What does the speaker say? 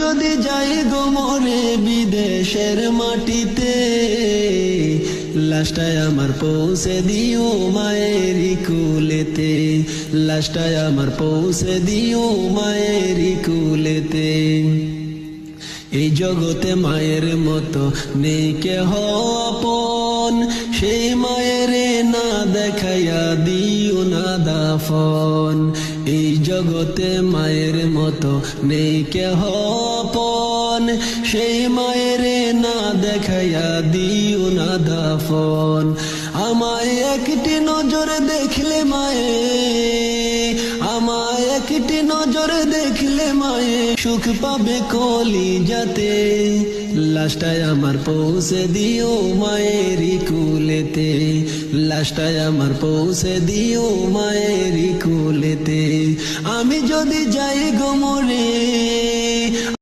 যদি যাই গো মরে বিদেশের মাটিতে, লাশটায় আমার পৌঁছে দিও মায়েরই কুলেতে, লাশটায় আমার পৌঁছে দিও মায়েরই কুলেতে। এই জগতে মায়ের মতো নেই কেহ আপন, সেই মায়েরে না দেখাইয়া দিও না দাফন। এই জগতে মায়ের মতো নেই কেহ আপন, সেই মায়েরে না দেখাইয়া দিও না দাফন। আমায় একটি নজর দেখলে মায়ে, আমায় একটি নজর দেখলে মায়ে সুখ পাবে কলিজাতে, লাশটায় আমার পৌঁছে দিও মায়েরই কুলেতে, লাশটায় আমার পৌঁছে দিও মায়েরই কুলেতে। আমি যদি যাই গো মরে